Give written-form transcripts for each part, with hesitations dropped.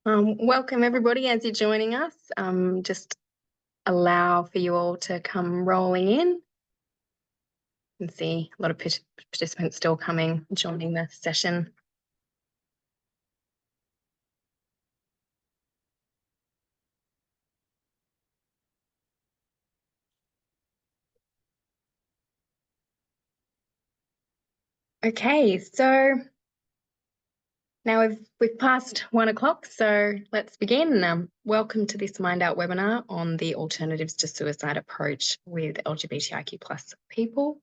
Welcome everybody as you're joining us. Just allow for you all to come rolling in. You can see a lot of participants still coming, joining the session. Okay, so now we've passed 1 o'clock, so let's begin. Welcome to this Mind Out webinar on the Alternatives to Suicide approach with LGBTIQ+ people.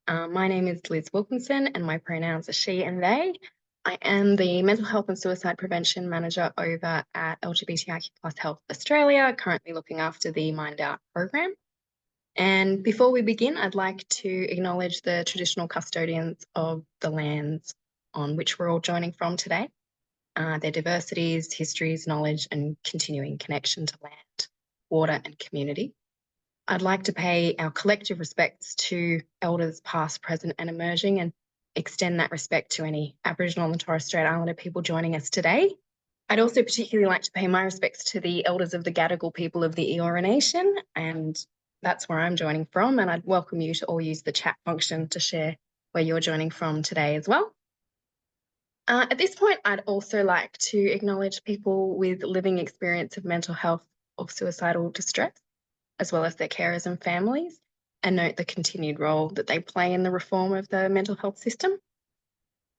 My name is Liz Wilkinson and my pronouns are she and they. I am the Mental Health and Suicide Prevention Manager over at LGBTIQ+ Health Australia, currently looking after the Mind Out program. And before we begin, I'd like to acknowledge the traditional custodians of the lands on which we're all joining from today, their diversities, histories, knowledge, and continuing connection to land, water, and community. I'd like to pay our collective respects to elders past, present, and emerging, and extend that respect to any Aboriginal and Torres Strait Islander people joining us today. I'd also particularly like to pay my respects to the elders of the Gadigal people of the Eora Nation, and that's where I'm joining from, and I'd welcome you to all use the chat function to share where you're joining from today as well. At this point, I'd also like to acknowledge people with living experience of mental health or suicidal distress, as well as their carers and families, and note the continued role that they play in the reform of the mental health system.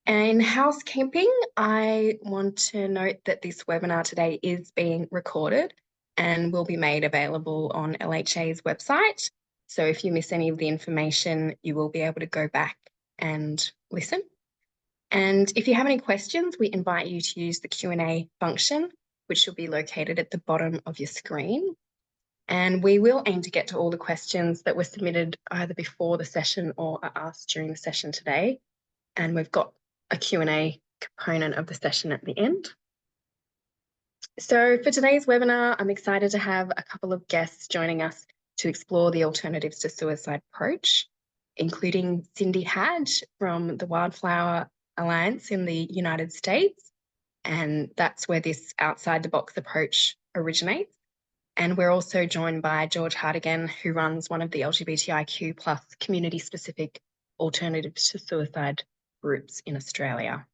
And in housekeeping, I want to note that this webinar today is being recorded and will be made available on LHA's website. So if you miss any of the information, you will be able to go back and listen. And if you have any questions, we invite you to use the Q&A function, which will be located at the bottom of your screen. And we will aim to get to all the questions that were submitted either before the session or are asked during the session today. And we've got a Q&A component of the session at the end. So for today's webinar, I'm excited to have a couple of guests joining us to explore the Alternatives to Suicide approach, including Cindy Hadge from the Wildflower Alliance in the United States. And that's where this outside the box approach originates. And we're also joined by George Hartigan, who runs one of the LGBTIQ+ community-specific Alternatives to Suicide groups in Australia.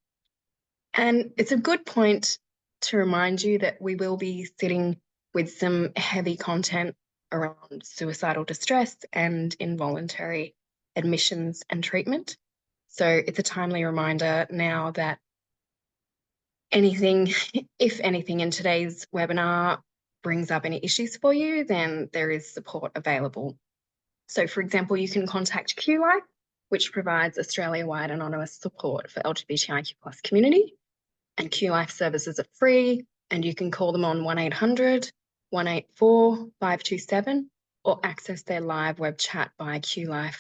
And it's a good point to remind you that we will be sitting with some heavy content around suicidal distress and involuntary admissions and treatment. So it's a timely reminder now that if anything in today's webinar brings up any issues for you, then there is support available. So for example, you can contact QLife, which provides Australia-wide anonymous support for LGBTIQ+ community. And QLife services are free, and you can call them on 1800 184 527 or access their live web chat via qlife.org.au.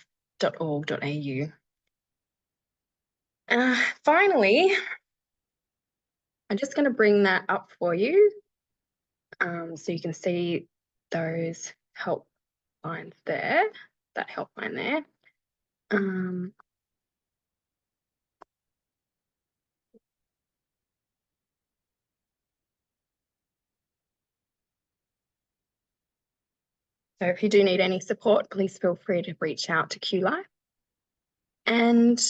Finally, I'm just going to bring that up for you so you can see those help lines there, that helpline there. So if you do need any support, please feel free to reach out to QLife. And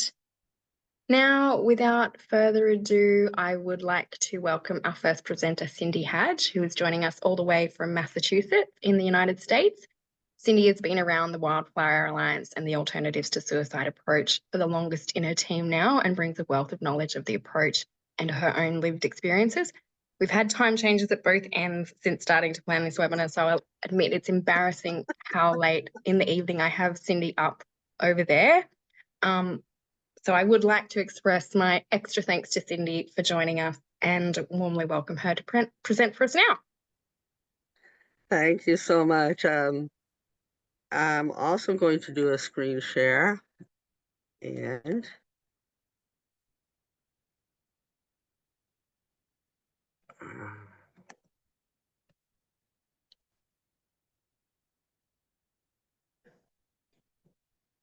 now, without further ado, I would like to welcome our first presenter, Cindy Hadge, who is joining us all the way from Massachusetts in the United States. Cindy has been around the Wildflower Alliance and the Alternatives to Suicide approach for the longest in her team now, and brings a wealth of knowledge of the approach and her own lived experiences. We've had time changes at both ends since starting to plan this webinar, so I'll admit it's embarrassing how late in the evening I have Cindy up over there. So I would like to express my extra thanks to Cindy for joining us and warmly welcome her to present for us now. Thank you so much. I'm also going to do a screen share, and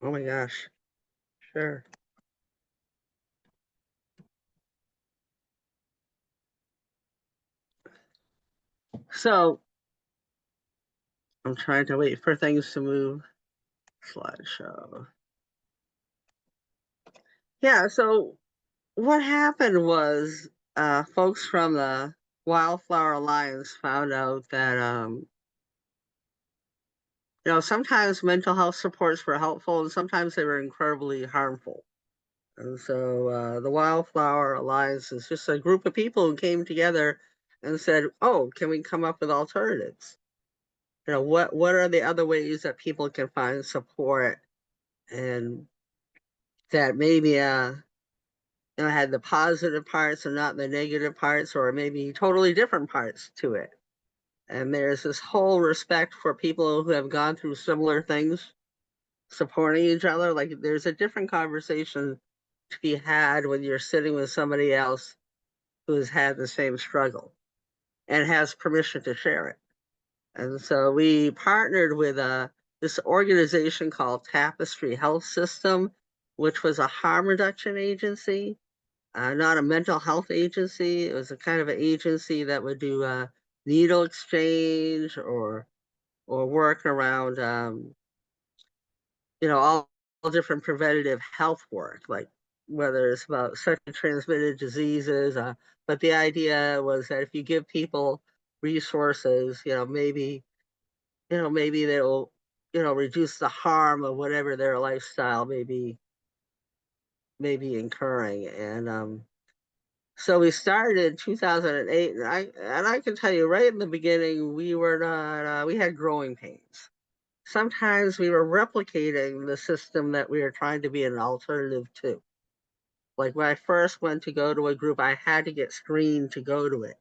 oh my gosh, sure. So I'm trying to wait for things to move. Slideshow. Yeah, so what happened was folks from the Wildflower Alliance found out that sometimes mental health supports were helpful and sometimes they were incredibly harmful. And so the Wildflower Alliance is just a group of people who came together and said, "Oh, can we come up with alternatives? What are the other ways that people can find support and that maybe had the positive parts and not the negative parts, or maybe totally different parts to it." And there's this whole respect for people who have gone through similar things, supporting each other. Like there's a different conversation to be had when you're sitting with somebody else who has had the same struggle and has permission to share it. And so we partnered with this organization called Tapestry Health System, which was a harm reduction agency, not a mental health agency. It was a kind of an agency that would do needle exchange or work around all different preventative health work, like whether it's about sexually transmitted diseases. But the idea was that if you give people resources, maybe they'll, reduce the harm of whatever their lifestyle may be incurring. And so we started in 2008, and I can tell you right in the beginning, we were not, we had growing pains. Sometimes we were replicating the system that we were trying to be an alternative to. Like when I first went to go to a group, I had to get screened to go to it.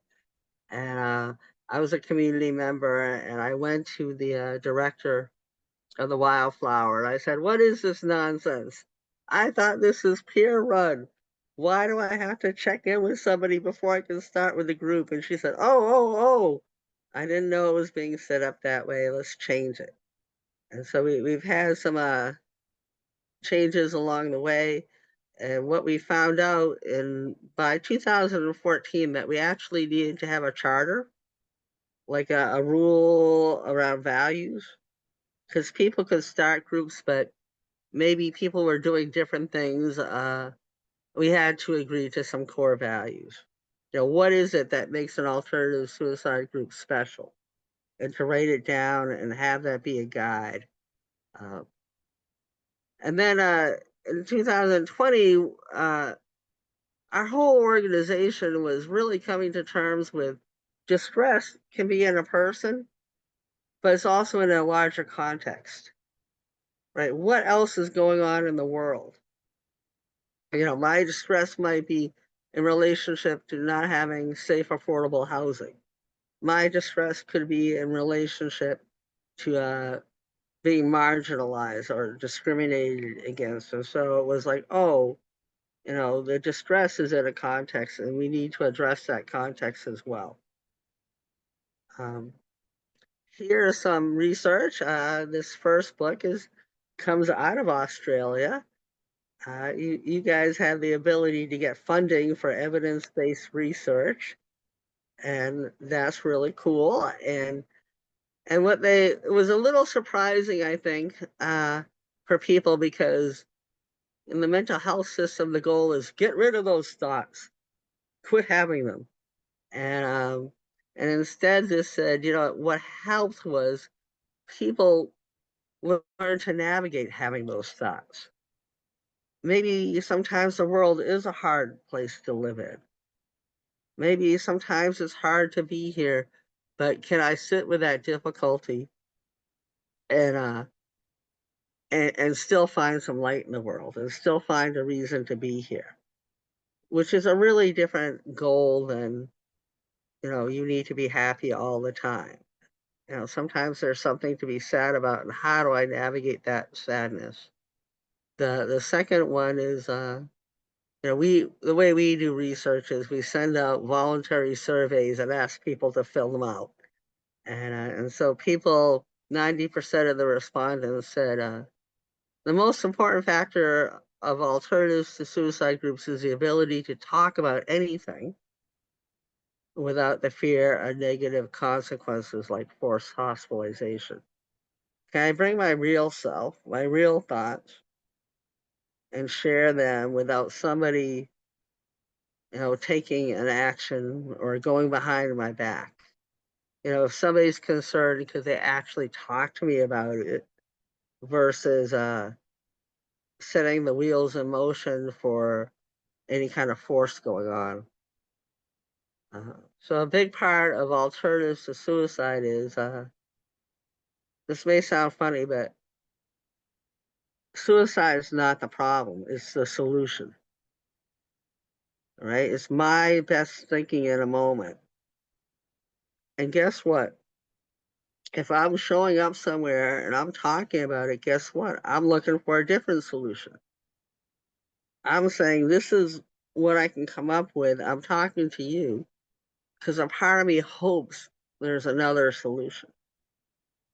And I was a community member, and I went to the director of the Wildflower. And I said, "What is this nonsense? I thought this was peer run. Why do I have to check in with somebody before I can start with the group?" And she said, "Oh, I didn't know it was being set up that way. Let's change it." And so we've had some changes along the way. And what we found out by 2014 that we actually needed to have a charter, like a rule around values, because people could start groups, but maybe people were doing different things. We had to agree to some core values. What is it that makes an alternative suicide group special? And to write it down and have that be a guide. And then in 2020, our whole organization was really coming to terms with distress can be in a person, but it's also in a larger context, right? What else is going on in the world? My distress might be in relationship to not having safe, affordable housing. My distress could be in relationship to being marginalized or discriminated against. And so it was like, oh, the distress is in a context, and we need to address that context as well. Here's some research. This first book comes out of Australia. You guys have the ability to get funding for evidence-based research, and that's really cool. And it was a little surprising, I think, for people, because in the mental health system, the goal is get rid of those thoughts, quit having them. And instead this said, what helped was people learn to navigate having those thoughts. Maybe sometimes the world is a hard place to live in. Maybe sometimes it's hard to be here, but can I sit with that difficulty and and still find some light in the world and still find a reason to be here, which is a really different goal than, you need to be happy all the time. Sometimes there's something to be sad about, and how do I navigate that sadness? The second one is, the way we do research is we send out voluntary surveys and ask people to fill them out. And so 90% of the respondents said, the most important factor of alternatives to suicide groups is the ability to talk about anything without the fear of negative consequences like forced hospitalization? Can I bring my real self, my real thoughts, and share them without somebody, taking an action or going behind my back? If somebody's concerned because they actually talk to me about it versus setting the wheels in motion for any kind of force going on. So a big part of alternatives to suicide is, this may sound funny, but suicide is not the problem, it's the solution, right? It's my best thinking in a moment. And guess what? If I'm showing up somewhere and I'm talking about it, guess what? I'm looking for a different solution. I'm saying this is what I can come up with. I'm talking to you because a part of me hopes there's another solution.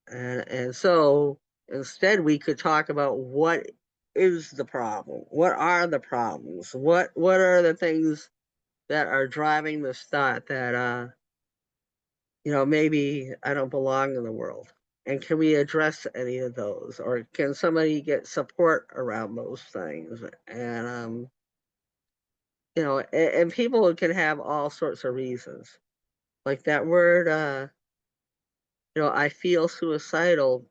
And so instead we could talk about what is the problem? What are the problems? What are the things that are driving this thought that maybe I don't belong in the world? And can we address any of those? Or can somebody get support around those things? And and people can have all sorts of reasons. Like that word, I feel suicidal.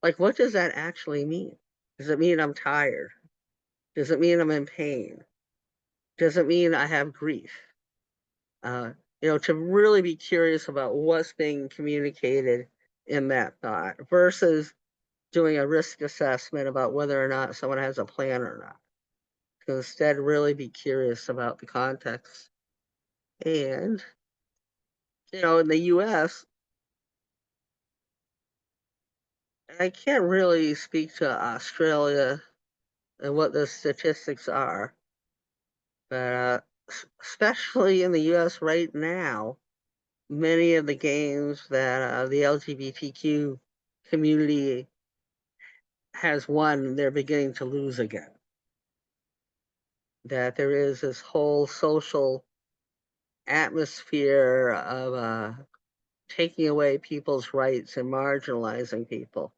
Like, what does that actually mean? Does it mean I'm tired? Does it mean I'm in pain? Does it mean I have grief? To really be curious about what's being communicated in that thought versus doing a risk assessment about whether or not someone has a plan or not. To instead really be curious about the context. And, in the US, I can't really speak to Australia and what the statistics are, but especially in the US right now, many of the games that the LGBTQ community has won, they're beginning to lose again. That there is this whole social atmosphere of taking away people's rights and marginalizing people.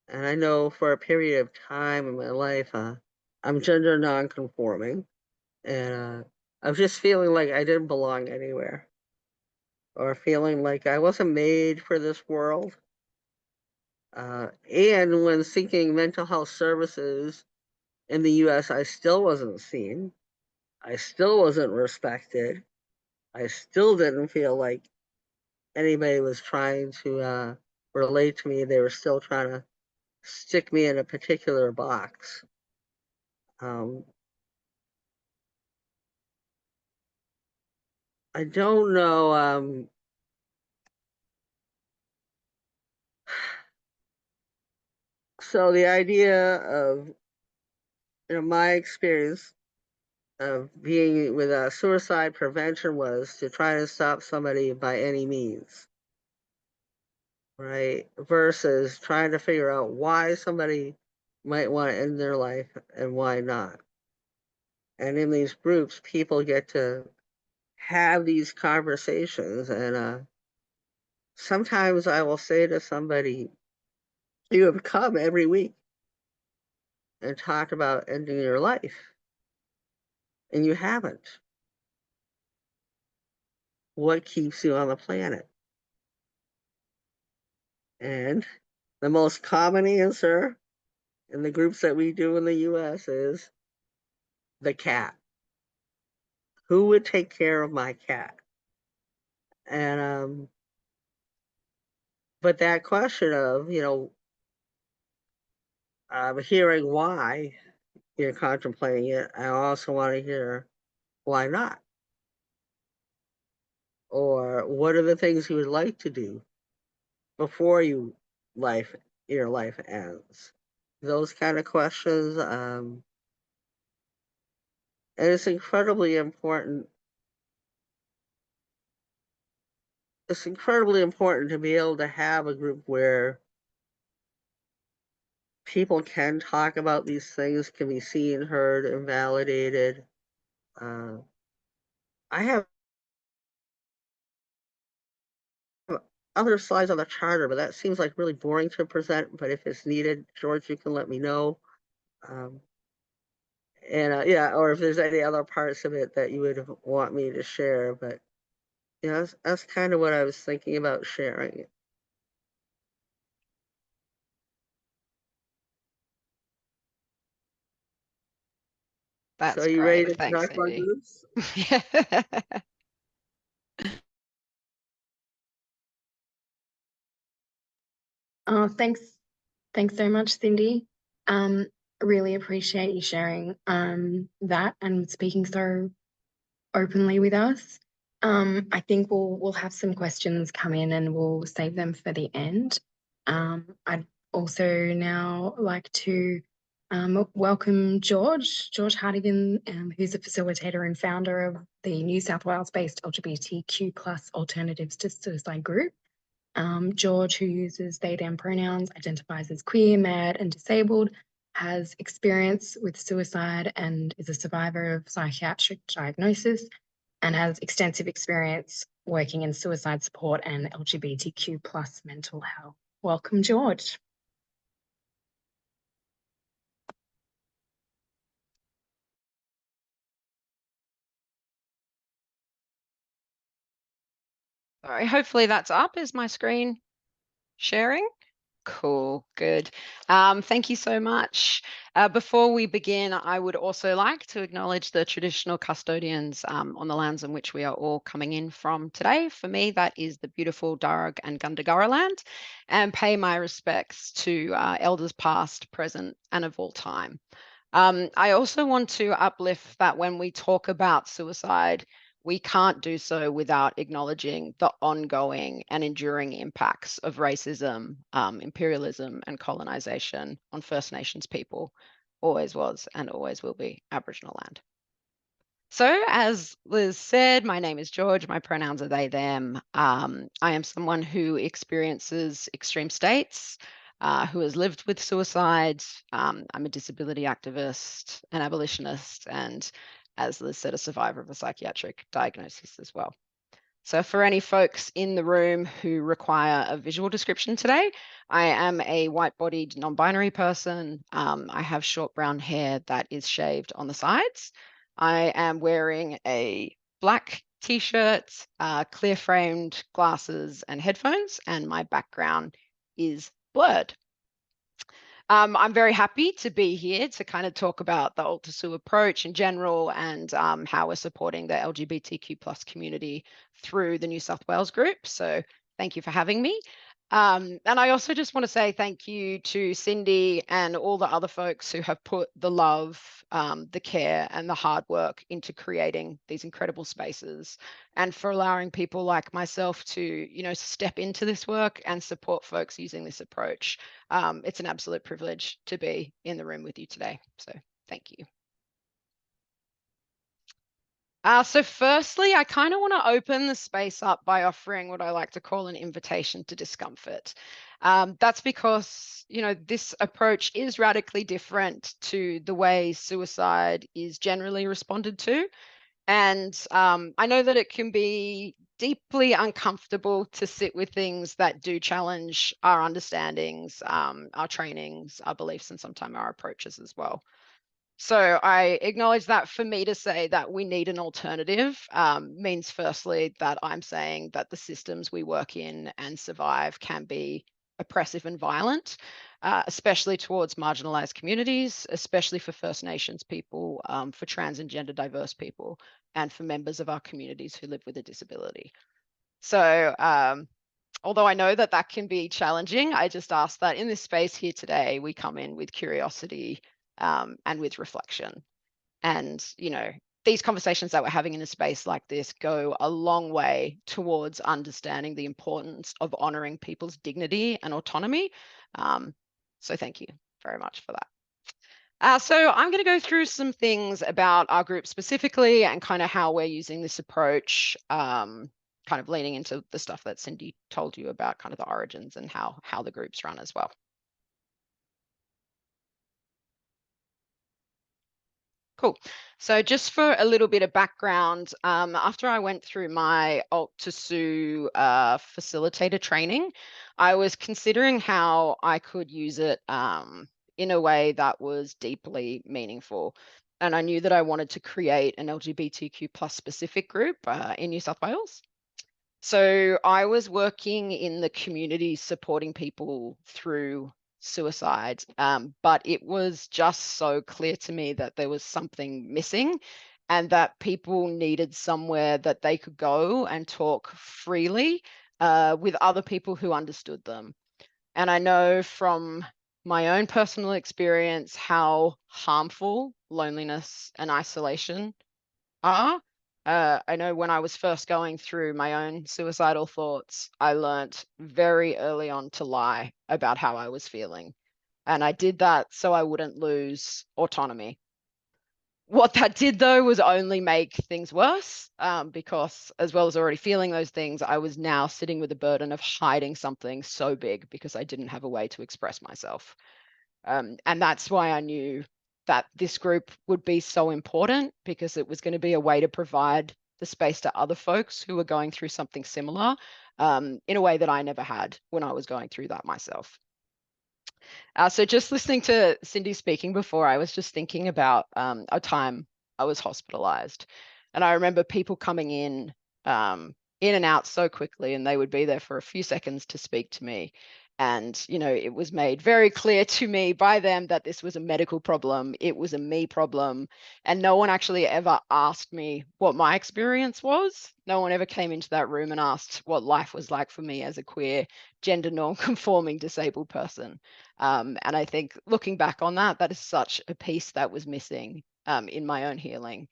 And I know for a period of time in my life, I'm gender nonconforming, and I was just feeling like I didn't belong anywhere, or feeling like I wasn't made for this world. And when seeking mental health services in the US, I still wasn't seen. I still wasn't respected. I still didn't feel like anybody was trying to relate to me. They were still trying to stick me in a particular box. I don't know. So the idea of, my experience of being with suicide prevention was to try to stop somebody by any means, right? Versus trying to figure out why somebody might want to end their life and why not. And in these groups, people get to have these conversations. And sometimes I will say to somebody, you have come every week and talked about ending your life, and you haven't. What keeps you on the planet? And the most common answer in the groups that we do in the US is the cat. Who would take care of my cat? And but that question of, hearing why you're contemplating it, I also want to hear why not, or what are the things you would like to do before your life ends. Those kind of questions, and it's incredibly important. It's incredibly important to be able to have a group where people can talk about these things, can be seen, heard, and validated. Uh, I have other slides on the charter, but that seems like really boring to present. But if it's needed, George, you can let me know. Yeah, or if there's any other parts of it that you would want me to share. But yeah, that's kind of what I was thinking about sharing. That's So you great. ready to Thanks, talk about Cindy. groups? Oh, thanks so much, Cindy. Really appreciate you sharing that and speaking so openly with us. I think we'll have some questions come in and we'll save them for the end. I'd also now like to welcome George Hartigan, who's a facilitator and founder of the New South Wales-based LGBTQ plus Alternatives to Suicide group. George, who uses they, them pronouns, identifies as queer, mad, and disabled, has experience with suicide and is a survivor of psychiatric diagnosis and has extensive experience working in suicide support and LGBTQ plus mental health. Welcome, George. Sorry, hopefully that's up. Is my screen sharing? Cool, good. Thank you so much. Before we begin, I would also like to acknowledge the traditional custodians on the lands in which we are all coming in from today. For me, that is the beautiful Darug and Gundagara land, and pay my respects to elders past, present, and of all time. I also want to uplift that when we talk about suicide, we can't do so without acknowledging the ongoing and enduring impacts of racism, imperialism, and colonization on First Nations people. Always was and always will be Aboriginal land. So, as Liz said, my name is George. My pronouns are they, them. I am someone who experiences extreme states, who has lived with suicide. I'm a disability activist, an abolitionist, and as Liz said, a survivor of a psychiatric diagnosis as well. So for any folks in the room who require a visual description today, I am a white-bodied non-binary person. I have short brown hair that is shaved on the sides. I am wearing a black t-shirt, clear-framed glasses and headphones, and my background is blurred. I'm very happy to be here to kind of talk about the AltaSU approach in general and how we're supporting the LGBTQ plus community through the New South Wales group. So thank you for having me. And I also just want to say thank you to Cindy and all the other folks who have put the love, the care, and the hard work into creating these incredible spaces, and for allowing people like myself to, you know, step into this work and support folks using this approach. It's an absolute privilege to be in the room with you today. So thank you. So firstly, I kind of want to open the space up by offering what I like to call an invitation to discomfort. That's because, you know, this approach is radically different to the way suicide is generally responded to. And I know that it can be deeply uncomfortable to sit with things that do challenge our understandings, our trainings, our beliefs, and sometimes our approaches as well. So I acknowledge that for me to say that we need an alternative means firstly that I'm saying that the systems we work in and survive can be oppressive and violent, especially towards marginalized communities, especially for First Nations people, for trans and gender diverse people, and for members of our communities who live with a disability. So although I know that that can be challenging, I just ask that in this space here today, we come in with curiosity and with reflection. And, you know, these conversations that we're having in a space like this go a long way towards understanding the importance of honoring people's dignity and autonomy. So thank you very much for that. So I'm going to go through some things about our group specifically and kind of how we're using this approach, kind of leaning into the stuff that Cindy told you about, kind of the origins and how the groups run as well. Cool. So just for a little bit of background, after I went through my Alt to Sue facilitator training, I was considering how I could use it in a way that was deeply meaningful. And I knew that I wanted to create an LGBTQ plus specific group in New South Wales. So I was working in the community supporting people through suicide, but it was just so clear to me that there was something missing and that people needed somewhere that they could go and talk freely with other people who understood them. And I know from my own personal experience how harmful loneliness and isolation are. I know when I was first going through my own suicidal thoughts, I learnt very early on to lie about how I was feeling. And I did that so I wouldn't lose autonomy. What that did, though, was only make things worse because, as well as already feeling those things, I was now sitting with the burden of hiding something so big because I didn't have a way to express myself. And that's why I knew that this group would be so important, because it was going to be a way to provide the space to other folks who were going through something similar in a way that I never had when I was going through that myself. So just listening to Cindy speaking before, I was just thinking about a time I was hospitalized. And I remember people coming in and out so quickly, and they would be there for a few seconds to speak to me. And, you know, it was made very clear to me by them that this was a medical problem. It was a me problem. And no one actually ever asked me what my experience was. No one ever came into that room and asked what life was like for me as a queer, gender norm conforming disabled person. And I think looking back on that, that is such a piece that was missing in my own healing.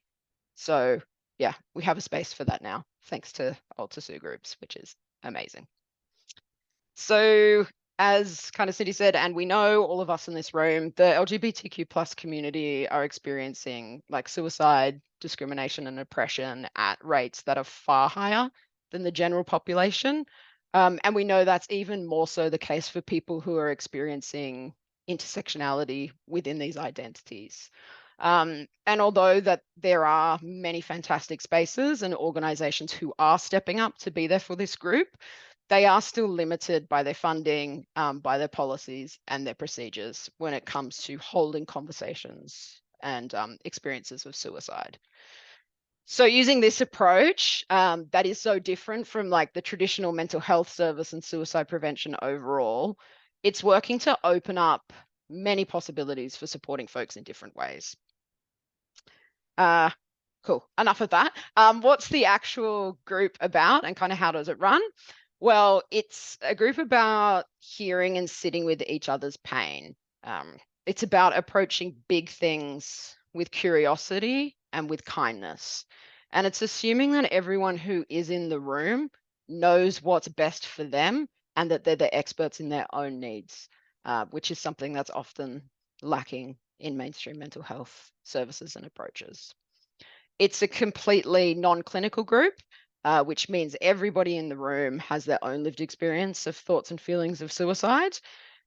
So yeah, we have a space for that now, thanks to Alt to Sue groups, which is amazing. So as kind of Cindy said, and we know all of us in this room, the LGBTQ plus community are experiencing like suicide, discrimination and oppression at rates that are far higher than the general population. And we know that's even more so the case for people who are experiencing intersectionality within these identities. And although that there are many fantastic spaces and organizations who are stepping up to be there for this group, they are still limited by their funding, by their policies and their procedures when it comes to holding conversations and experiences of suicide. So using this approach that is so different from like the traditional mental health service and suicide prevention overall, it's working to open up many possibilities for supporting folks in different ways. Cool, enough of that. What's the actual group about and kind of how does it run? Well, it's a group about hearing and sitting with each other's pain. It's about approaching big things with curiosity and with kindness. And it's assuming that everyone who is in the room knows what's best for them and that they're the experts in their own needs, which is something that's often lacking in mainstream mental health services and approaches. It's a completely non-clinical group, which means everybody in the room has their own lived experience of thoughts and feelings of suicide.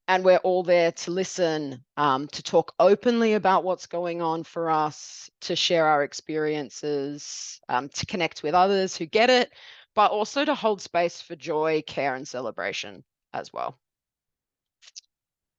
And we're all there to listen, to talk openly about what's going on for us, to share our experiences, to connect with others who get it, but also to hold space for joy, care, and celebration as well.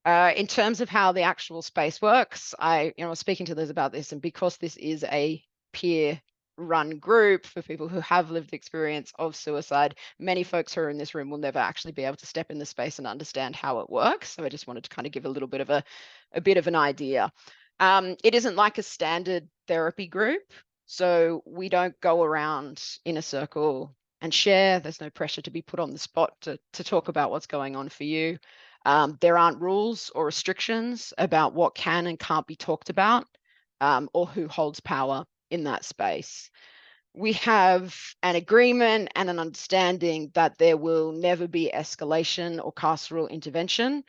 In terms of how the actual space works, I was speaking to Liz about this, and because this is a peer-run group for people who have lived experience of suicide, many folks who are in this room will never actually be able to step in the space and understand how it works. So I just wanted to kind of give a little bit of an idea. It isn't like a standard therapy group, so we don't go around in a circle and share. There's no pressure to be put on the spot to talk about what's going on for you. There aren't rules or restrictions about what can and can't be talked about, or who holds power in that space. We have an agreement and an understanding that there will never be escalation or carceral intervention.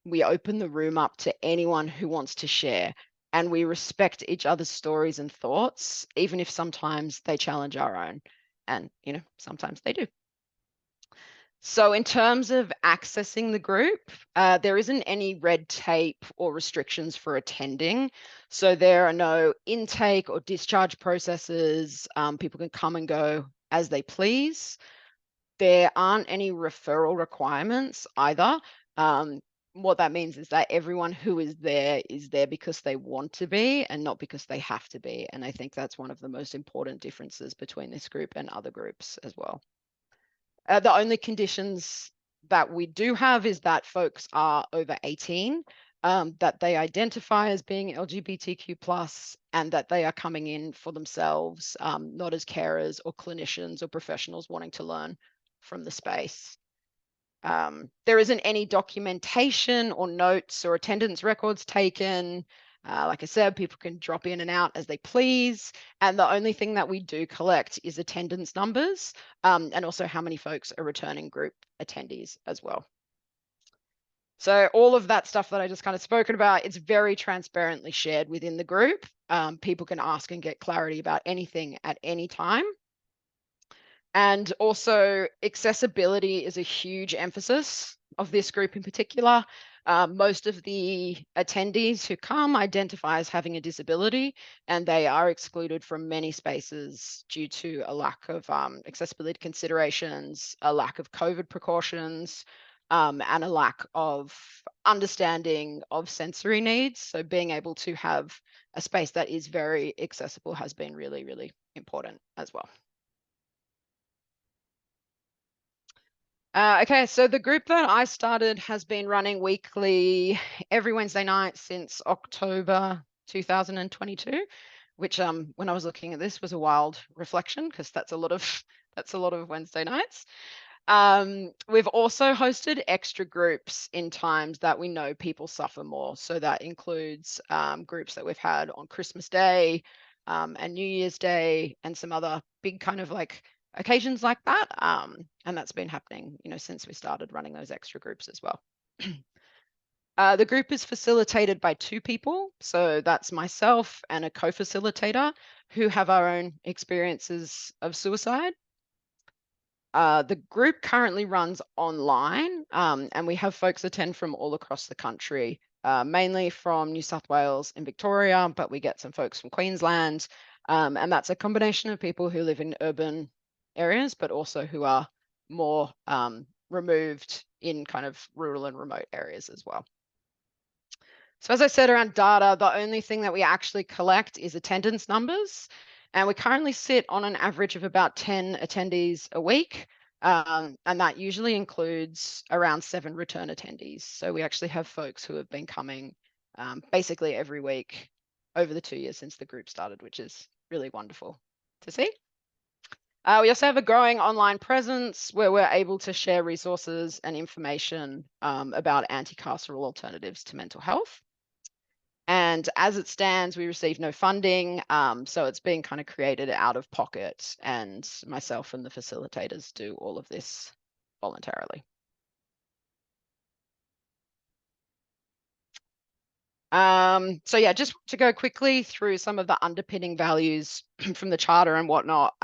We open the room up to anyone who wants to share, and we respect each other's stories and thoughts, even if sometimes they challenge our own. And, sometimes they do. So in terms of accessing the group, there isn't any red tape or restrictions for attending. So there are no intake or discharge processes. People can come and go as they please. There aren't any referral requirements either. What that means is that everyone who is there because they want to be and not because they have to be. And I think that's one of the most important differences between this group and other groups as well. The only conditions that we do have is that folks are over 18, that they identify as being LGBTQ+, and that they are coming in for themselves, not as carers or clinicians or professionals wanting to learn from the space. There isn't any documentation or notes or attendance records taken. Like I said, people can drop in and out as they please. And the only thing that we do collect is attendance numbers, and also how many folks are returning group attendees as well. So all of that stuff that I just kind of spoken about, it's very transparently shared within the group. People can ask and get clarity about anything at any time. And also accessibility is a huge emphasis of this group in particular. Most of the attendees who come identify as having a disability, and they are excluded from many spaces due to a lack of accessibility considerations, a lack of COVID precautions, and a lack of understanding of sensory needs. So being able to have a space that is very accessible has been really, really important as well. Okay, so the group that I started has been running weekly every Wednesday night since October 2022, which when I was looking at this was a wild reflection, because that's a lot of Wednesday nights. We've also hosted extra groups in times that we know people suffer more. So that includes groups that we've had on Christmas Day and New Year's Day and some other big kind of like occasions like that. And that's been happening, since we started running those extra groups as well. The group is facilitated by 2 people. So that's myself and a co-facilitator who have our own experiences of suicide. The group currently runs online, and we have folks attend from all across the country, mainly from New South Wales and Victoria, but we get some folks from Queensland. And that's a combination of people who live in urban areas, but also who are more removed in kind of rural and remote areas as well. So as I said around data, the only thing that we actually collect is attendance numbers. And we currently sit on an average of about 10 attendees a week. And that usually includes around 7 return attendees. So we actually have folks who have been coming basically every week over the 2 years since the group started, which is really wonderful to see. We also have a growing online presence where we're able to share resources and information about anti-carceral alternatives to mental health. And as it stands, we receive no funding. So it's being kind of created out of pocket, and myself and the facilitators do all of this voluntarily. So yeah, just to go quickly through some of the underpinning values from the charter and whatnot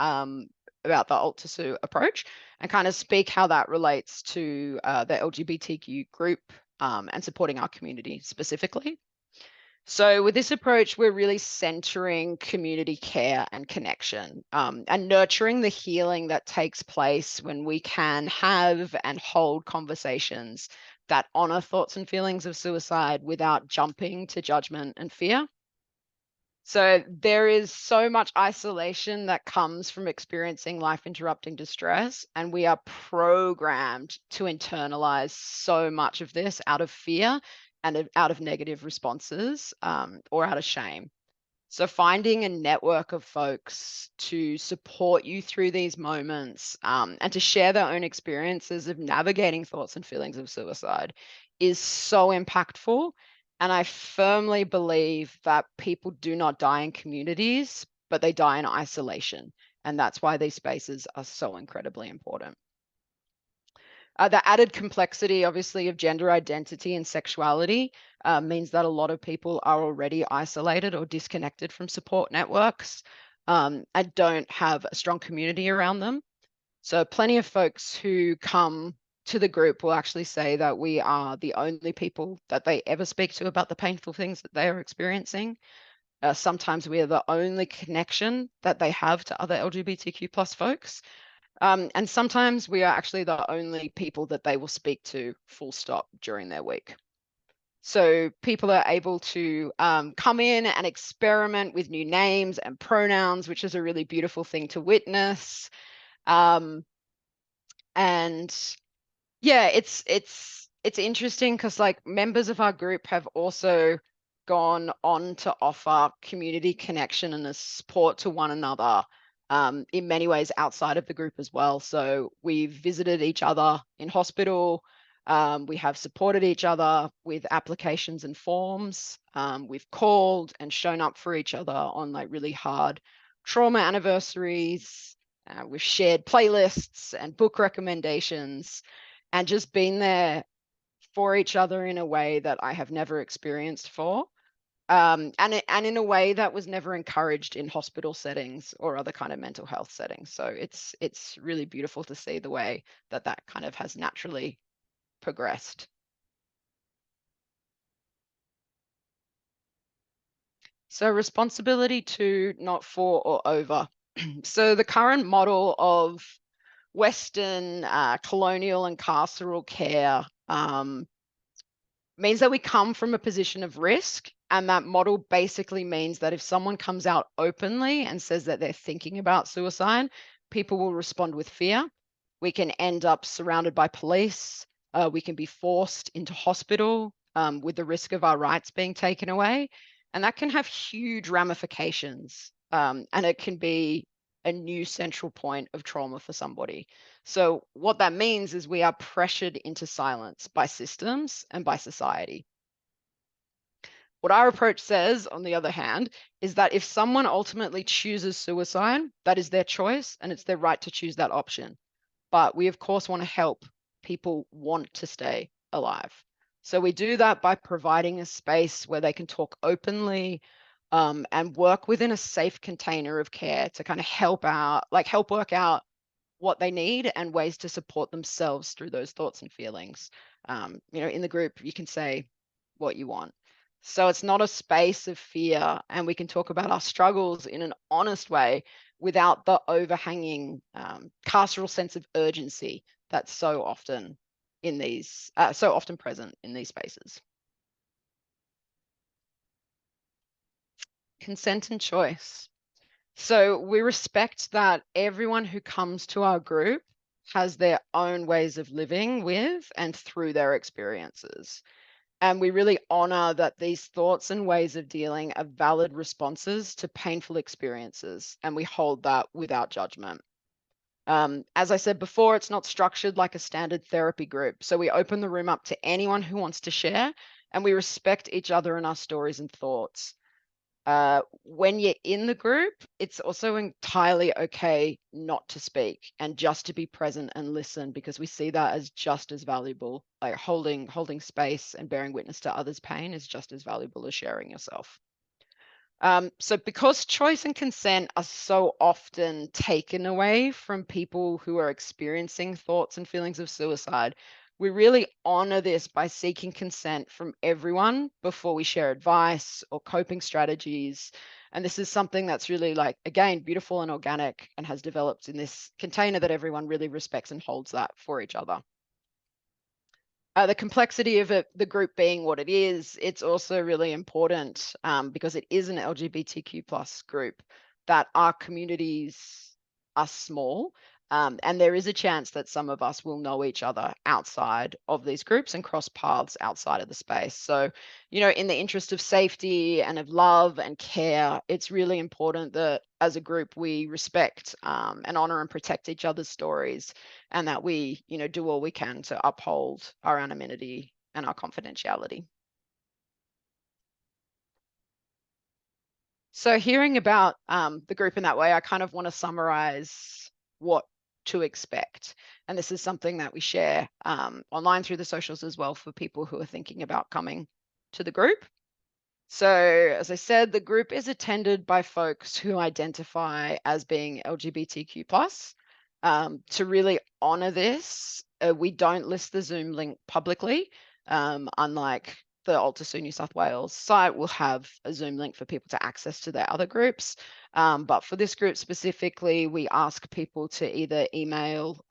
about the Alt2Su approach, and kind of speak how that relates to the LGBTQ group and supporting our community specifically. So with this approach, we're really centering community care and connection, and nurturing the healing that takes place when we can have and hold conversations that honor thoughts and feelings of suicide without jumping to judgment and fear. So there is so much isolation that comes from experiencing life-interrupting distress, and we are programmed to internalize so much of this out of fear and out of negative responses or out of shame. So finding a network of folks to support you through these moments and to share their own experiences of navigating thoughts and feelings of suicide is so impactful. And I firmly believe that people do not die in communities, but they die in isolation. And that's why these spaces are so incredibly important. The added complexity, obviously, of gender identity and sexuality means that a lot of people are already isolated or disconnected from support networks and don't have a strong community around them. So plenty of folks who come to the group will actually say that we are the only people that they ever speak to about the painful things that they are experiencing. Sometimes we are the only connection that they have to other LGBTQ plus folks. And sometimes we are actually the only people that they will speak to full stop during their week. So people are able to come in and experiment with new names and pronouns, which is a really beautiful thing to witness. And yeah, it's interesting because like members of our group have also gone on to offer community connection and a support to one another in many ways outside of the group as well. So we've visited each other in hospital. We have supported each other with applications and forms. We've called and shown up for each other on like really hard trauma anniversaries. We've shared playlists and book recommendations and just been there for each other in a way that I have never experienced before. And in a way that was never encouraged in hospital settings or other kind of mental health settings. So it's really beautiful to see the way that that kind of has naturally progressed. So responsibility to, not for or over. So the current model of Western colonial and carceral care means that we come from a position of risk. And that model basically means that if someone comes out openly and says that they're thinking about suicide, people will respond with fear. We can end up surrounded by police. We can be forced into hospital with the risk of our rights being taken away. And that can have huge ramifications. And it can be a new central point of trauma for somebody. So what that means is we are pressured into silence by systems and by society. What our approach says, on the other hand, is that if someone ultimately chooses suicide, that is their choice and it's their right to choose that option. But we, of course, want to help people want to stay alive. So we do that by providing a space where they can talk openly and work within a safe container of care to kind of help work out what they need and ways to support themselves through those thoughts and feelings. In the group, you can say what you want. So it's not a space of fear, and we can talk about our struggles in an honest way without the overhanging carceral sense of urgency that's so often present in these spaces. Consent and choice. So we respect that everyone who comes to our group has their own ways of living with and through their experiences. And we really honor that these thoughts and ways of dealing are valid responses to painful experiences, and we hold that without judgment. As I said before, it's not structured like a standard therapy group. So we open the room up to anyone who wants to share, and we respect each other and our stories and thoughts. When you're in the group, it's also entirely okay not to speak and just to be present and listen, because we see that as just as valuable. Like holding space and bearing witness to others' pain is just as valuable as sharing yourself. So because choice and consent are so often taken away from people who are experiencing thoughts and feelings of suicide, we really honor this by seeking consent from everyone before we share advice or coping strategies. And this is something that's really, like, again, beautiful and organic and has developed in this container that everyone really respects and holds that for each other. The complexity of the group being what it is, it's also really important because it is an LGBTQ plus group, that our communities are small. And there is a chance that some of us will know each other outside of these groups and cross paths outside of the space. So, in the interest of safety and of love and care, it's really important that as a group we respect and honor and protect each other's stories, and that we, do all we can to uphold our anonymity and our confidentiality. So hearing about the group in that way, I kind of want to summarize what to expect. And this is something that we share online through the socials as well for people who are thinking about coming to the group. So as I said, the group is attended by folks who identify as being LGBTQ+. To really honor this, we don't list the Zoom link publicly, unlike the AltaSu New South Wales site will have a Zoom link for people to access to their other groups. But for this group specifically, we ask people to either email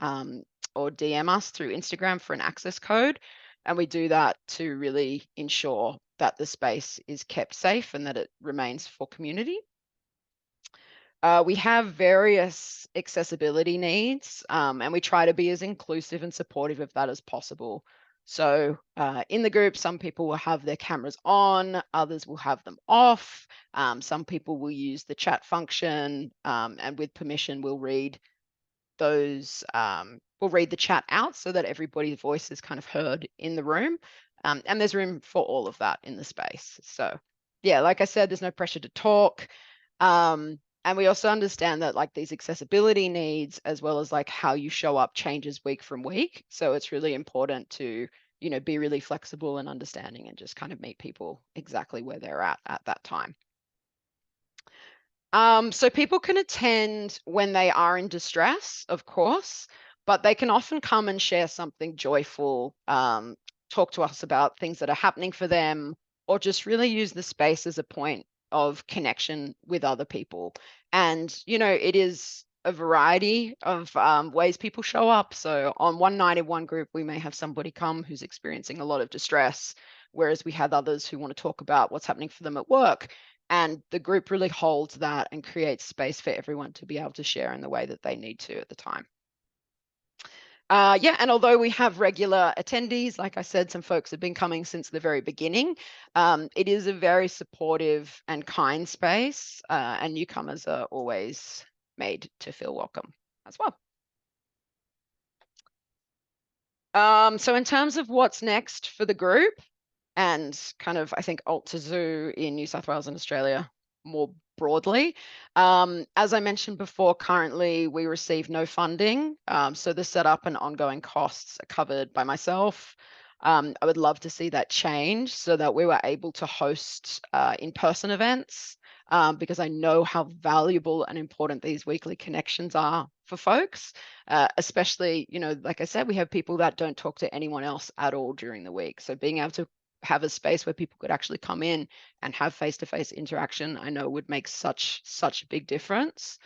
or DM us through Instagram for an access code. And we do that to really ensure that the space is kept safe and that it remains for community. We have various accessibility needs, and we try to be as inclusive and supportive of that as possible. So in the group, some people will have their cameras on, others will have them off. Some people will use the chat function, and with permission, we'll read the chat out so that everybody's voice is kind of heard in the room. And there's room for all of that in the space. So yeah, like I said, there's no pressure to talk. And we also understand that like these accessibility needs, as well as like how you show up, changes week from week. So it's really important to, be really flexible and understanding and just kind of meet people exactly where they're at that time. So people can attend when they are in distress, of course, but they can often come and share something joyful, talk to us about things that are happening for them, or just really use the space as a point of connection with other people. And, it is a variety of ways people show up. So on one night in one group, we may have somebody come who's experiencing a lot of distress, whereas we have others who want to talk about what's happening for them at work. And the group really holds that and creates space for everyone to be able to share in the way that they need to at the time. Yeah, and although we have regular attendees, like I said, some folks have been coming since the very beginning. It is a very supportive and kind space, and newcomers are always made to feel welcome as well. So in terms of what's next for the group, and kind of, I think, AltaSu in New South Wales and Australia more broadly. As I mentioned before, currently we receive no funding. So the setup and ongoing costs are covered by myself. I would love to see that change so that we were able to host in-person events, because I know how valuable and important these weekly connections are for folks, especially, like I said, we have people that don't talk to anyone else at all during the week. So being able to have a space where people could actually come in and have face-to-face interaction, I know would make such a big difference.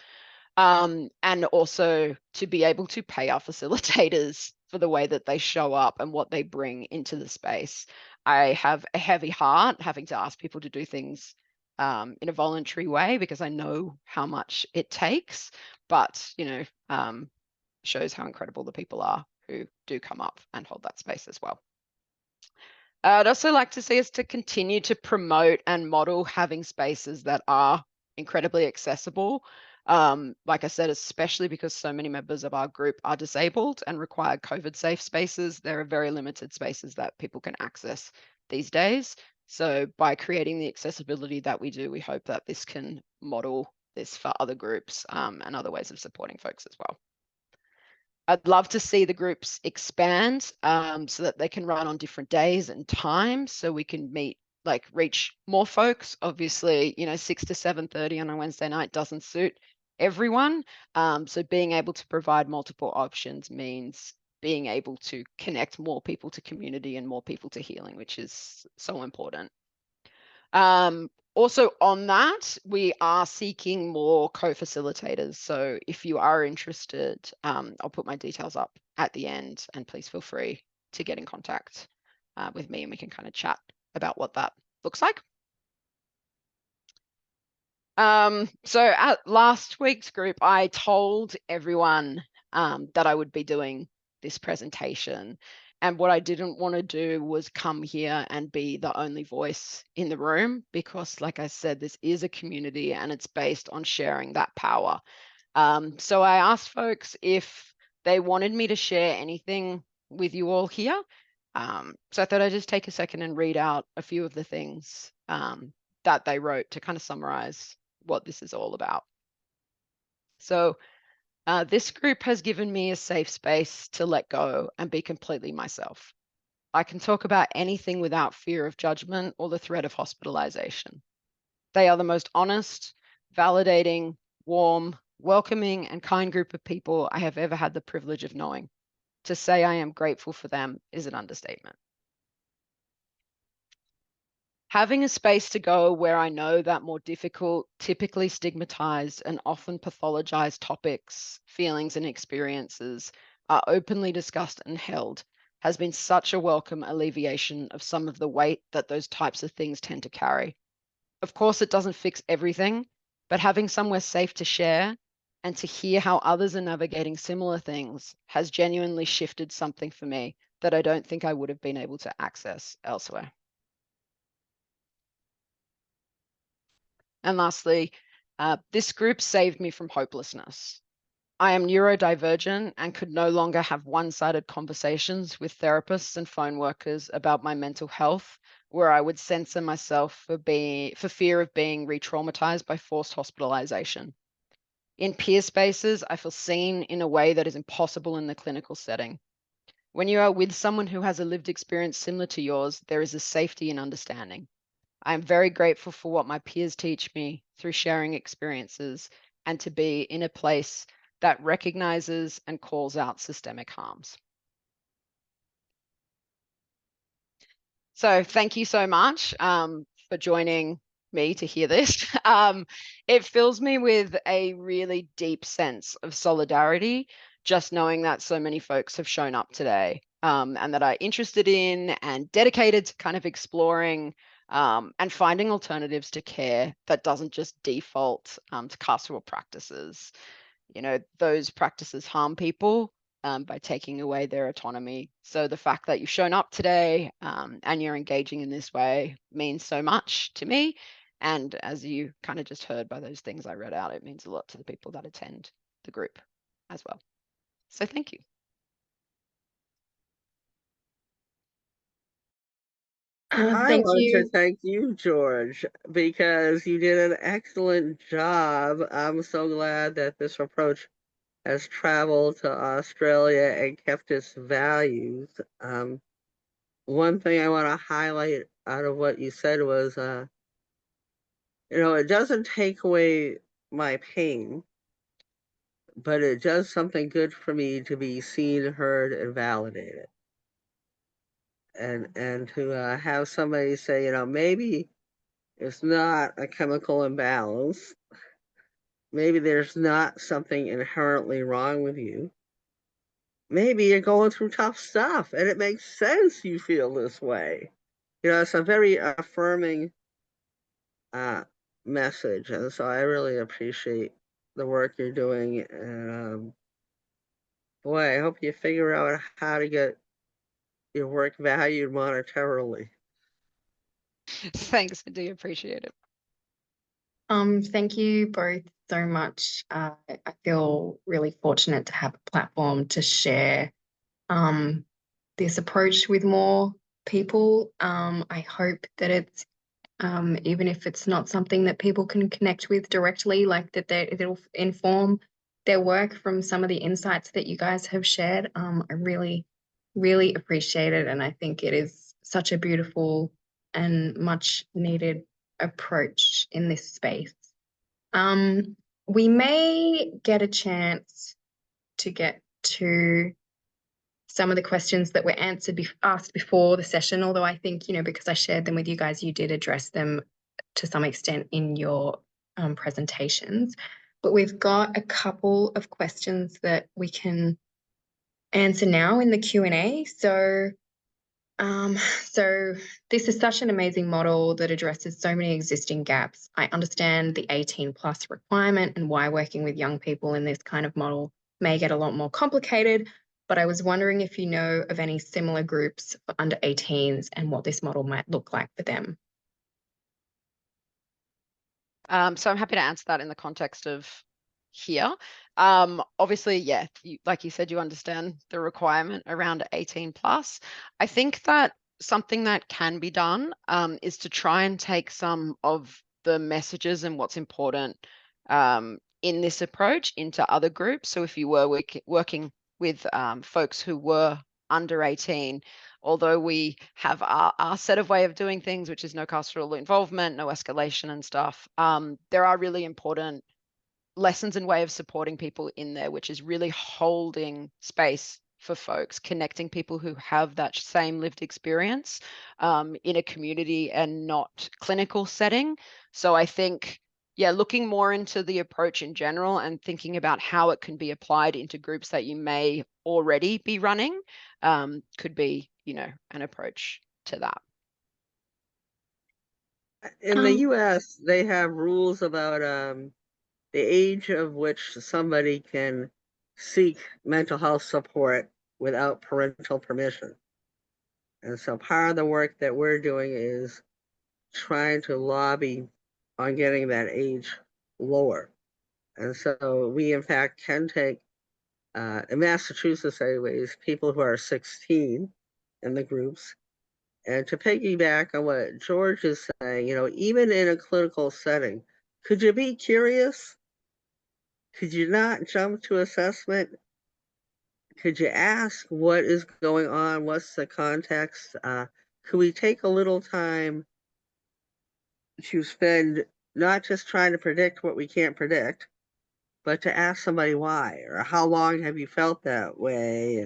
And also to be able to pay our facilitators for the way that they show up and what they bring into the space. I have a heavy heart having to ask people to do things in a voluntary way because I know how much it takes, but shows how incredible the people are who do come up and hold that space as well. I'd also like to see us to continue to promote and model having spaces that are incredibly accessible. Like I said, especially because so many members of our group are disabled and require COVID-safe spaces, there are very limited spaces that people can access these days. So by creating the accessibility that we do, we hope that this can model this for other groups and other ways of supporting folks as well. I'd love to see the groups expand so that they can run on different days and times so we can reach more folks. Obviously, 6 to 7:30 on a Wednesday night doesn't suit everyone. So being able to provide multiple options means being able to connect more people to community and more people to healing, which is so important. Also on that, we are seeking more co-facilitators. So if you are interested, I'll put my details up at the end and please feel free to get in contact with me and we can kind of chat about what that looks like. So at last week's group, I told everyone that I would be doing this presentation. And what I didn't want to do was come here and be the only voice in the room because, like I said, this is a community and it's based on sharing that power. So I asked folks if they wanted me to share anything with you all here. So I thought I'd just take a second and read out a few of the things that they wrote to kind of summarize what this is all about. So this group has given me a safe space to let go and be completely myself. I can talk about anything without fear of judgment or the threat of hospitalization. They are the most honest, validating, warm, welcoming, and kind group of people I have ever had the privilege of knowing. To say I am grateful for them is an understatement. Having a space to go where I know that more difficult, typically stigmatized, and often pathologized topics, feelings, and experiences are openly discussed and held has been such a welcome alleviation of some of the weight that those types of things tend to carry. Of course, it doesn't fix everything, but having somewhere safe to share and to hear how others are navigating similar things has genuinely shifted something for me that I don't think I would have been able to access elsewhere. And lastly, this group saved me from hopelessness. I am neurodivergent and could no longer have one-sided conversations with therapists and phone workers about my mental health, where I would censor myself for fear of being re-traumatized by forced hospitalization. In peer spaces, I feel seen in a way that is impossible in the clinical setting. When you are with someone who has a lived experience similar to yours, there is a safety and understanding. I am very grateful for what my peers teach me through sharing experiences and to be in a place that recognizes and calls out systemic harms. So thank you so much for joining me to hear this. It fills me with a really deep sense of solidarity, just knowing that so many folks have shown up today and that are interested in and dedicated to kind of exploring and finding alternatives to care that doesn't just default to carceral practices. You know, those practices harm people by taking away their autonomy. So the fact that you've shown up today and you're engaging in this way means so much to me. And as you kind of just heard by those things I read out, it means a lot to the people that attend the group as well. So thank you. I Thank want to you. thank you, George, because you did an excellent job. I'm so glad that this approach has traveled to Australia and kept its values. One thing I want to highlight out of what you said was, it doesn't take away my pain, but it does something good for me to be seen, heard, and validated. And to have somebody say, maybe it's not a chemical imbalance. Maybe there's not something inherently wrong with you. Maybe you're going through tough stuff and it makes sense you feel this way. It's a very affirming message. And so I really appreciate the work you're doing. And boy, I hope you figure out how to get your work valued monetarily. Thanks, I do appreciate it. Thank you both so much. I feel really fortunate to have a platform to share this approach with more people. I hope that it's even if it's not something that people can connect with directly, like that it'll inform their work from some of the insights that you guys have shared. I really, really appreciate it. And I think it is such a beautiful and much needed approach in this space. We may get a chance to get to some of the questions that were asked before the session, although I think, because I shared them with you guys, you did address them to some extent in your presentations. But we've got a couple of questions that we can answer now in the Q&A. So this is such an amazing model that addresses so many existing gaps. I understand the 18+ requirement and why working with young people in this kind of model may get a lot more complicated, but I was wondering if you know of any similar groups for under 18s and what this model might look like for them. So I'm happy to answer that in the context of here. Obviously, yeah, like you said, you understand the requirement around 18+. I think that something that can be done is to try and take some of the messages and what's important in this approach into other groups. So if you were working with folks who were under 18, although we have our set of way of doing things, which is no carceral involvement, no escalation and stuff, there are really important lessons and way of supporting people in there, which is really holding space for folks, connecting people who have that same lived experience in a community and not clinical setting. So I think, yeah, looking more into the approach in general and thinking about how it can be applied into groups that you may already be running could be, an approach to that. In the US, they have rules about the age of which somebody can seek mental health support without parental permission. And so part of the work that we're doing is trying to lobby on getting that age lower. And so we, in fact, can take, in Massachusetts anyways, people who are 16 in the groups. And to piggyback on what George is saying, even in a clinical setting, could you be curious? Could you not jump to assessment? Could you ask what is going on? What's the context? Could we take a little time to spend not just trying to predict what we can't predict, but to ask somebody why, or how long have you felt that way,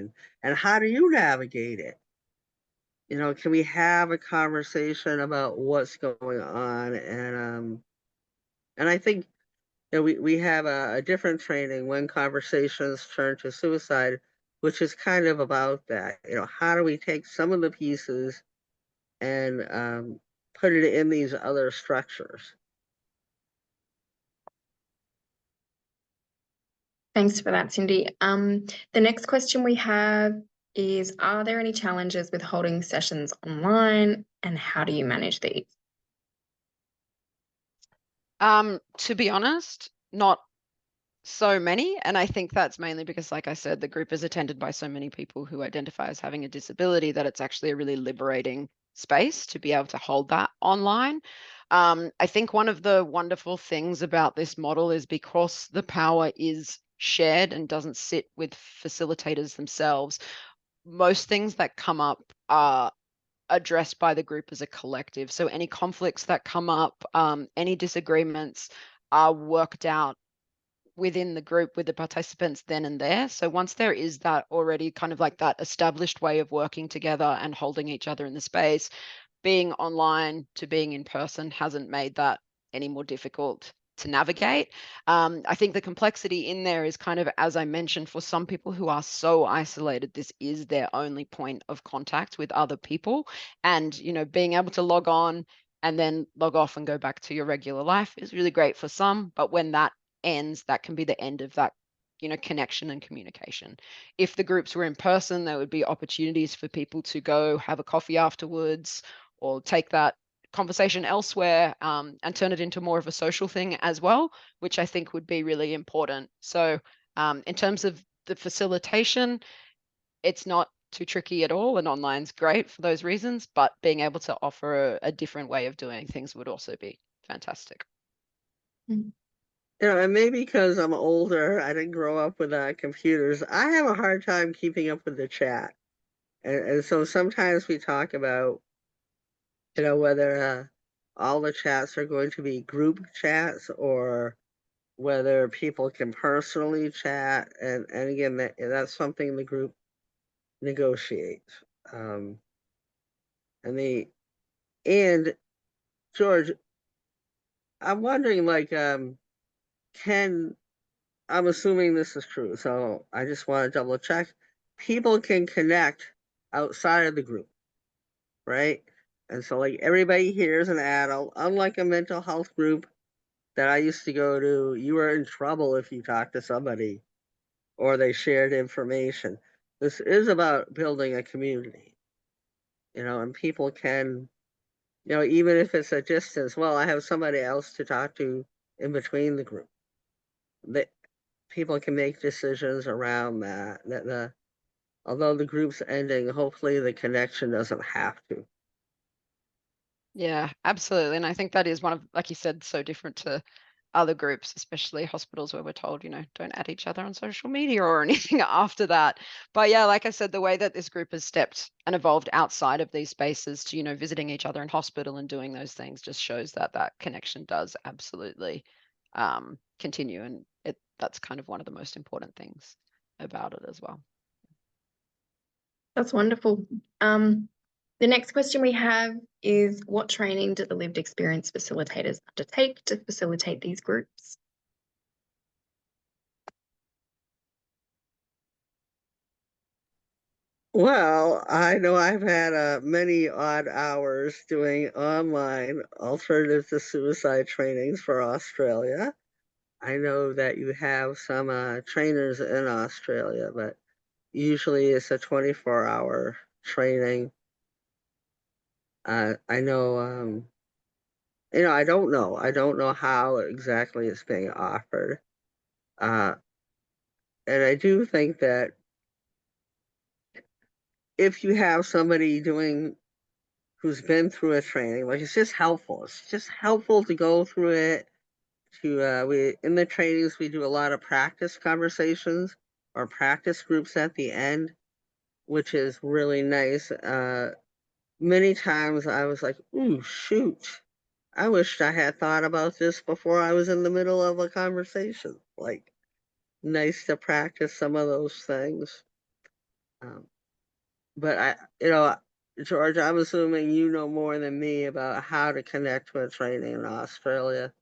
and how do you navigate it? Can we have a conversation about what's going on? And I think we have a different training, When Conversations Turn to Suicide, which is kind of about that. How do we take some of the pieces and put it in these other structures? Thanks for that, Cindy. The next question we have is, are there any challenges with holding sessions online, and how do you manage these? To be honest, not so many. And I think that's mainly because, like I said, the group is attended by so many people who identify as having a disability that it's actually a really liberating space to be able to hold that online. I think one of the wonderful things about this model is because the power is shared and doesn't sit with facilitators themselves, most things that come up are addressed by the group as a collective. So any conflicts that come up, any disagreements are worked out within the group with the participants then and there. So once there is that already kind of like that established way of working together and holding each other in the space, being online to being in person hasn't made that any more difficult to navigate. I think the complexity in there is kind of, as I mentioned, for some people who are so isolated, this is their only point of contact with other people. And, being able to log on and then log off and go back to your regular life is really great for some. But when that ends, that can be the end of that connection and communication. If the groups were in person, there would be opportunities for people to go have a coffee afterwards or take that conversation elsewhere and turn it into more of a social thing as well, which I think would be really important. So in terms of the facilitation, it's not too tricky at all, and online's great for those reasons, but being able to offer a different way of doing things would also be fantastic. Mm. And maybe because I'm older, I didn't grow up with computers. I have a hard time keeping up with the chat. And so sometimes we talk about, whether all the chats are going to be group chats or whether people can personally chat. And again, that's something the group negotiates. And George, I'm wondering, I'm assuming this is true, so I just want to double check. People can connect outside of the group, right? And so everybody here is an adult, unlike a mental health group that I used to go to. You were in trouble if you talked to somebody or they shared information. This is about building a community, and people can, even if it's a distance, well, I have somebody else to talk to in between the group. That people can make decisions around that. Although the group's ending, hopefully the connection doesn't have to. Yeah, absolutely. And I think that is one of, like you said, so different to other groups, especially hospitals where we're told, don't add each other on social media or anything after that. But yeah, like I said, the way that this group has stepped and evolved outside of these spaces to, visiting each other in hospital and doing those things just shows that that connection does absolutely continue. And that's kind of one of the most important things about it as well. That's wonderful. The next question we have is, what training do the lived experience facilitators undertake to facilitate these groups? Well, I know I've had many odd hours doing online alternative to suicide trainings for Australia. I know that you have some trainers in Australia, but usually it's a 24-hour training. I know, I don't know. I don't know how exactly it's being offered. Uh, and I do think that if you have somebody who's been through a training, like it's just helpful. It's just helpful to go through it. We in the trainings we do a lot of practice conversations or practice groups at the end, which is really nice. Many times I was like, ooh, shoot. I wished I had thought about this before I was in the middle of a conversation. Like, nice to practice some of those things. But George, I'm assuming you know more than me about how to connect with training in Australia.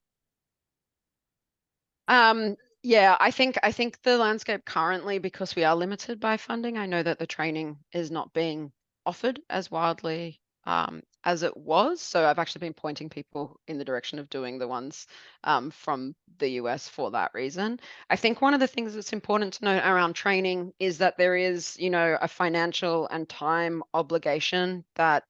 Yeah, I think the landscape currently, because we are limited by funding, I know that the training is not being offered as widely as it was. So I've actually been pointing people in the direction of doing the ones from the US for that reason. I think one of the things that's important to note around training is that there is, a financial and time obligation that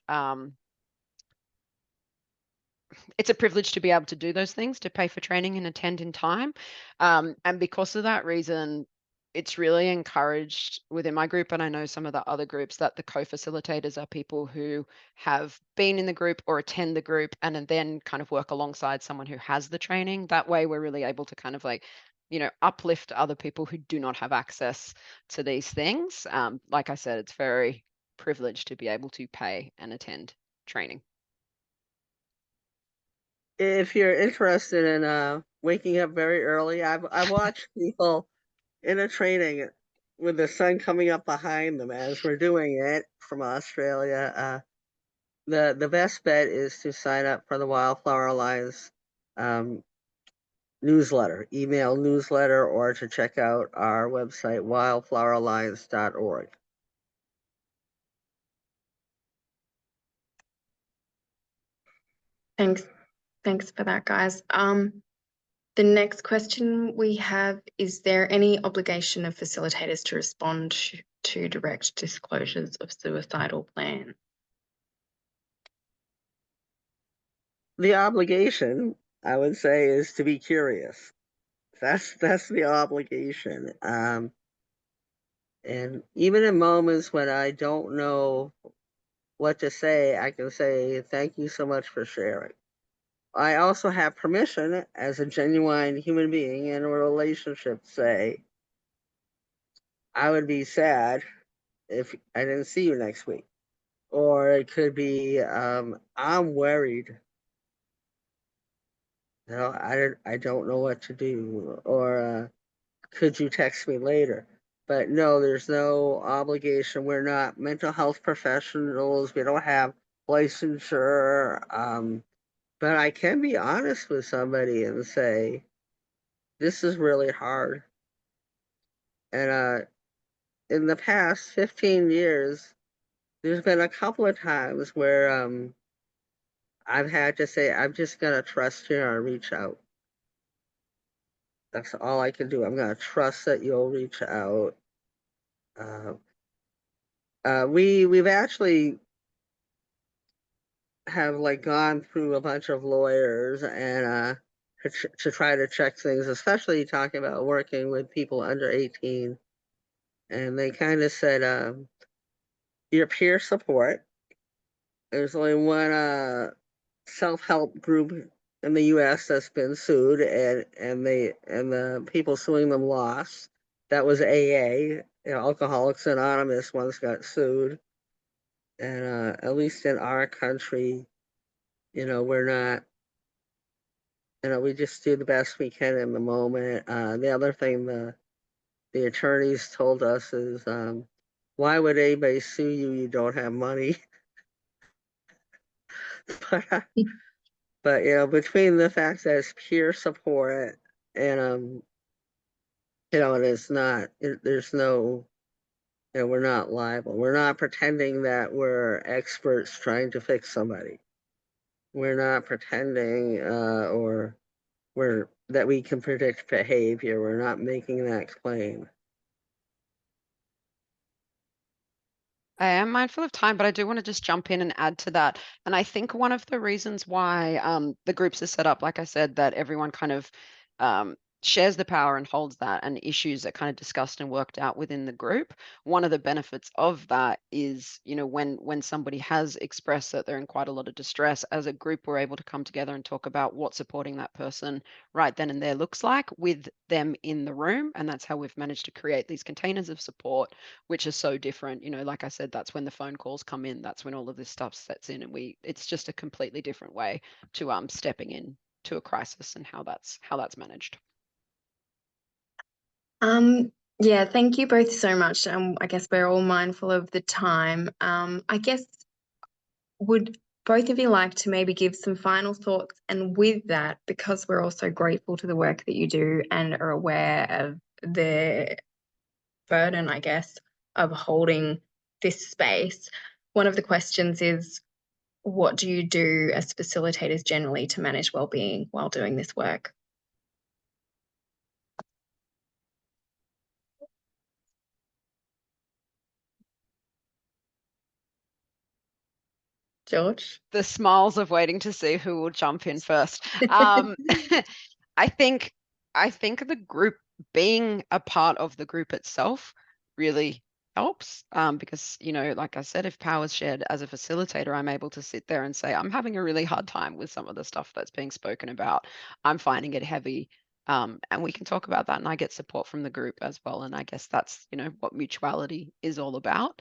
it's a privilege to be able to do those things, to pay for training and attend in time. And because of that reason, it's really encouraged within my group, and I know some of the other groups, that the co-facilitators are people who have been in the group or attend the group and then kind of work alongside someone who has the training. That way we're really able to kind of uplift other people who do not have access to these things. Like I said, it's very privileged to be able to pay and attend training. If you're interested in waking up very early, I've watched people in a training with the sun coming up behind them as we're doing it from Australia. The best bet is to sign up for the Wildflower Alliance email newsletter, or to check out our website, wildfloweralliance.org. Thanks for that, guys. The next question we have, is there any obligation of facilitators to respond to direct disclosures of suicidal plan? The obligation, I would say, is to be curious. That's the obligation. And even in moments when I don't know what to say, I can say, thank you so much for sharing. I also have permission as a genuine human being in a relationship to say, I would be sad if I didn't see you next week. Or it could be, I'm worried. I don't know what to do. Or could you text me later? But no, there's no obligation. We're not mental health professionals. We don't have licensure. But I can be honest with somebody and say, this is really hard. And in the past 15 years, there's been a couple of times where I've had to say, I'm just going to trust you and reach out. That's all I can do. I'm going to trust that you'll reach out. We've actually have like gone through a bunch of lawyers and to try to check things, especially talking about working with people under 18. And they kind of said, your peer support. There's only one self-help group in the U.S. that's been sued, and the people suing them lost. That was AA. Alcoholics Anonymous once got sued, and at least in our country, we're not we just do the best we can in the moment. The other thing the attorneys told us is, why would anybody sue you? You don't have money. But between the fact that it's peer support and and it's not, there's no, we're not liable. We're not pretending that we're experts trying to fix somebody. We're not pretending or that we can predict behavior. We're not making that claim. I am mindful of time, but I do want to just jump in and add to that. And I think one of the reasons why the groups are set up, like I said, that everyone kind of shares the power and holds that, and issues are kind of discussed and worked out within the group. One of the benefits of that is, when somebody has expressed that they're in quite a lot of distress, as a group, we're able to come together and talk about what supporting that person right then and there looks like with them in the room. And that's how we've managed to create these containers of support, which is so different. Like I said, that's when the phone calls come in, that's when all of this stuff sets in, and it's just a completely different way to stepping in to a crisis and how that's managed. Yeah, thank you both so much. I guess we're all mindful of the time. I guess, would both of you like to maybe give some final thoughts? And with that, because we're also grateful to the work that you do and are aware of the burden, I guess, of holding this space, one of the questions is, what do you do as facilitators generally to manage well-being while doing this work? George? The smiles of waiting to see who will jump in first. I think the group, being a part of the group itself, really helps, because like I said, if power's shared as a facilitator, I'm able to sit there and say, I'm having a really hard time with some of the stuff that's being spoken about. I'm finding it heavy. And we can talk about that, and I get support from the group as well. And I guess that's what mutuality is all about.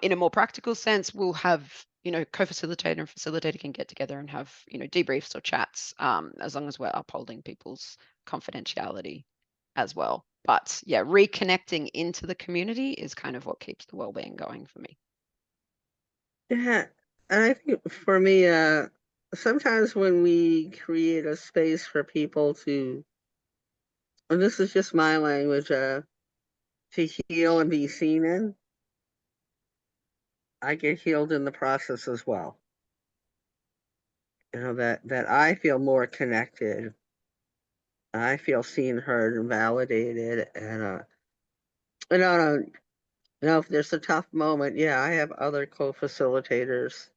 In a more practical sense, we'll have co-facilitator and facilitator can get together and have debriefs or chats, as long as we're upholding people's confidentiality as well. But yeah, reconnecting into the community is kind of what keeps the well-being going for me. Yeah, and I think for me, sometimes when we create a space for people to, and this is just my language, to heal and be seen in, I get healed in the process as well. That I feel more connected. I feel seen, heard, and validated. And if there's a tough moment, yeah, I have other co-facilitators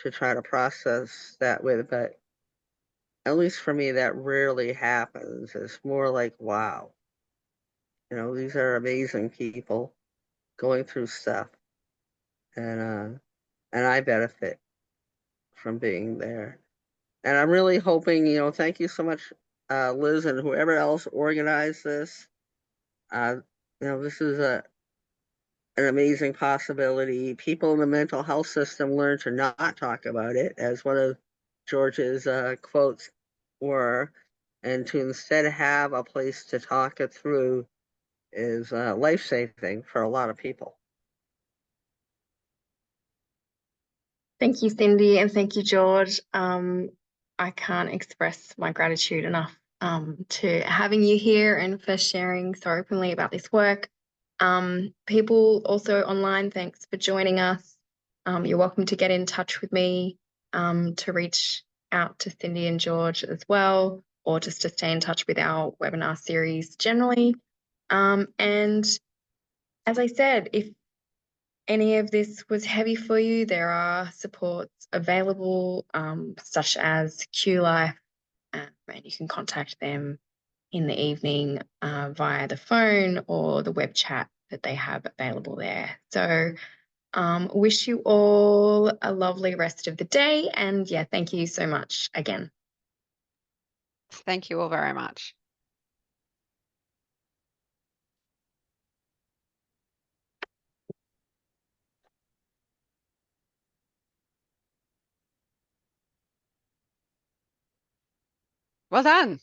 to try to process that with, but at least for me, that rarely happens. It's more like, wow, these are amazing people going through stuff, and I benefit from being there. And I'm really hoping, thank you so much, Liz, and whoever else organized this. Uh, this is an amazing possibility. People in the mental health system learn to not talk about it, as one of George's quotes were, and to instead have a place to talk it through is life-saving for a lot of people. Thank you, Cindy, and thank you, George. I can't express my gratitude enough to having you here and for sharing so openly about this work. People also online, thanks for joining us. You're welcome to get in touch with me, to reach out to Cindy and George as well, or just to stay in touch with our webinar series generally. And as I said, if any of this was heavy for you, there are supports available, such as Q Life, and you can contact them in the evening via the phone or the web chat that they have available there. So wish you all a lovely rest of the day, and yeah, thank you so much again. Thank you all very much. Well done.